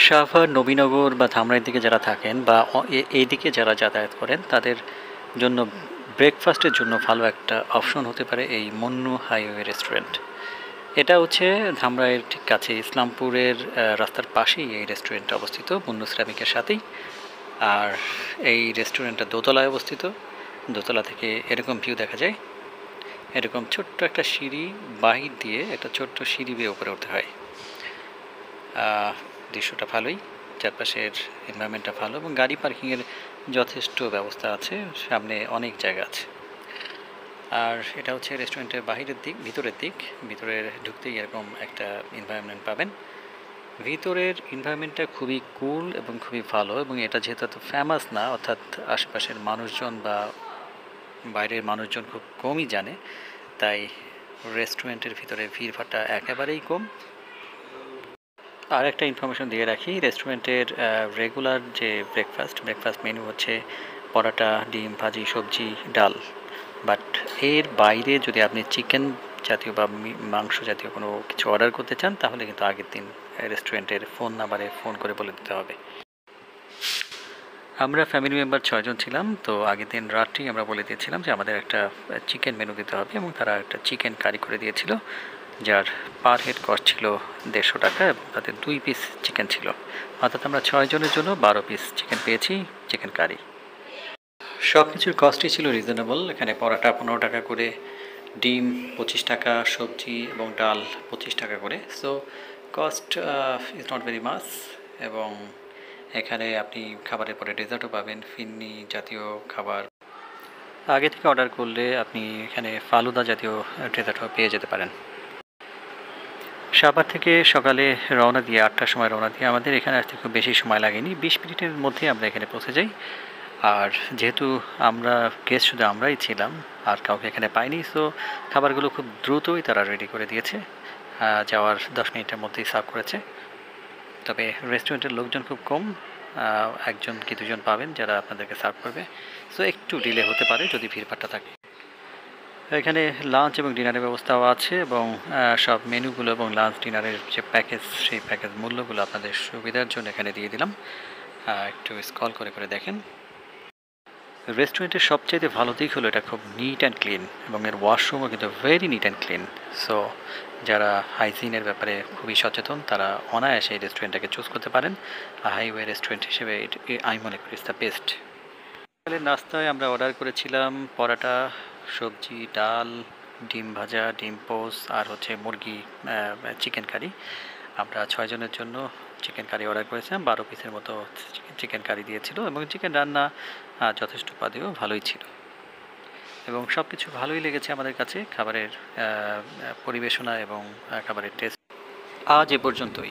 সাভার, নবীনগর বা ধামরাইয়ের দিকে যারা থাকেন বা এইদিকে যারা যাতায়াত করেন তাদের জন্য ব্রেকফাস্টের জন্য ভালো একটা অপশন হতে পারে এই মন্নু হাইওয়ে রেস্টুরেন্ট। এটা হচ্ছে ধামরাইয়ের ঠিক কাছে ইসলামপুরের রাস্তার পাশেই এই রেস্টুরেন্টটা অবস্থিত, মন্নু সিরামিকের সাথেই। আর এই রেস্টুরেন্টটা দোতলায় অবস্থিত। দোতলা থেকে এরকম ভিউ দেখা যায়। এরকম ছোট্ট একটা সিঁড়ি বাহির দিয়ে একটা ছোট্ট সিঁড়ি বেয়ে উপরে উঠতে হয়। দৃশ্যটা ভালোই, চারপাশের এনভায়রনমেন্টটা ভালো এবং গাড়ি পার্কিংয়ের যথেষ্ট ব্যবস্থা আছে, সামনে অনেক জায়গা আছে। আর এটা হচ্ছে রেস্টুরেন্টের বাহিরের দিক, ভিতরের দিক। ভিতরে ঢুকতেই এরকম একটা এনভায়রনমেন্ট পাবেন। ভিতরের এনভায়রনমেন্টটা খুবই কুল এবং খুবই ভালো, এবং এটা যেহেতু এত ফেমাস না, অর্থাৎ আশেপাশের মানুষজন বা বাইরের মানুষজন খুব কমই জানে, তাই রেস্টুরেন্টের ভিতরে ভিড়ভাট্টা একেবারেই কম। আর একটা ইনফরমেশন দিয়ে রাখি, রেস্টুরেন্টের রেগুলার যে ব্রেকফাস্ট মেনু হচ্ছে পরোটা, ডিম, ভাজি, সবজি, ডাল। বাট এর বাইরে যদি আপনি চিকেন জাতীয় বা মাংস জাতীয় কোনো কিছু অর্ডার করতে চান, তাহলে কিন্তু আগের দিন রেস্টুরেন্টের ফোন নাম্বারে ফোন করে বলে দিতে হবে। আমরা ফ্যামিলি মেম্বার 6 জন ছিলাম, তো আগের দিন রাত্রেই আমরা বলে দিয়েছিলাম যে আমাদের একটা চিকেন মেনু দিতে হবে, এবং তারা একটা চিকেন কারি করে দিয়েছিল, যার পার হেড কস্ট ছিল 150 টাকা, এবং তাতে 2 পিস চিকেন ছিল। অর্থাৎ আমরা 6 জনের জন্য 12 পিস চিকেন পেয়েছি, চিকেন কারি। সব কিছুর কস্টই ছিল রিজনেবল। এখানে পরোটা 15 টাকা করে, ডিম 25 টাকা, সবজি এবং ডাল 25 টাকা করে। So cost is not very much. এবং এখানে আপনি খাবারের পরে ডেজার্টও পাবেন, ফিন্নি জাতীয় খাবার। আগে থেকে অর্ডার করলে আপনি এখানে ফালুদা জাতীয় ডেজার্টও পেয়ে যেতে পারেন। সাভার থেকে সকালে রওনা দিয়ে 8টার সময় রওনা দিয়ে আমাদের এখানে আসতে খুব বেশি সময় লাগেনি, 20 মিনিটের মধ্যে আমরা এখানে পৌঁছে যাই। আর যেহেতু আমরা গেস্ট শুধু আমরাই ছিলাম, আর কাউকে এখানে পাইনি, সো খাবারগুলো খুব দ্রুতই তারা রেডি করে দিয়েছে। যাওয়ার 10 মিনিটের মধ্যেই সার্ভ করেছে। তবে রেস্টুরেন্টের লোকজন খুব কম, 1জন কি 2জন পাবেন যারা আপনাদেরকে সার্ভ করবে। সো একটু ডিলে হতে পারে যদি ভিড়ভাট্টা থাকে। এখানে লাঞ্চ এবং ডিনারের ব্যবস্থাও আছে, এবং সব মেনুগুলো এবং লাঞ্চ ডিনারের যে প্যাকেজ, সেই প্যাকেজ মূল্যগুলো আপনাদের সুবিধার জন্য এখানে দিয়ে দিলাম। একটু স্ক্রল করে করে দেখেন। রেস্টুরেন্টের সবচাইতে ভালো দিক হলো এটা খুব নিট অ্যান্ড ক্লিন, এবং এর ওয়াশরুমও কিন্তু very neat and clean. So যারা হাইজিনের ব্যাপারে খুবই সচেতন, তারা অনায়াসে এই রেস্টুরেন্টটাকে চুজ করতে পারেন। হাইওয়ে রেস্টুরেন্ট হিসেবে আমি মনে করি ইটস দ্য বেস্ট। সকালের নাস্তায় আমরা অর্ডার করেছিলাম পরোটা, সবজি, ডাল, ডিম ভাজা, ডিম পোস্ট, আর হচ্ছে মুরগি চিকেন কারি। আমরা 6 জনের জন্য চিকেন কারি অর্ডার করেছিলাম। 12 পিসের মতো চিকেন কারি দিয়েছিল, এবং চিকেন রান্না যথেষ্ট উপাদেয় ভালোই ছিল, এবং সব কিছু ভালোই লেগেছে আমাদের কাছে। খাবারের পরিবেশনা এবং খাবারের টেস্ট আজ এ পর্যন্তই।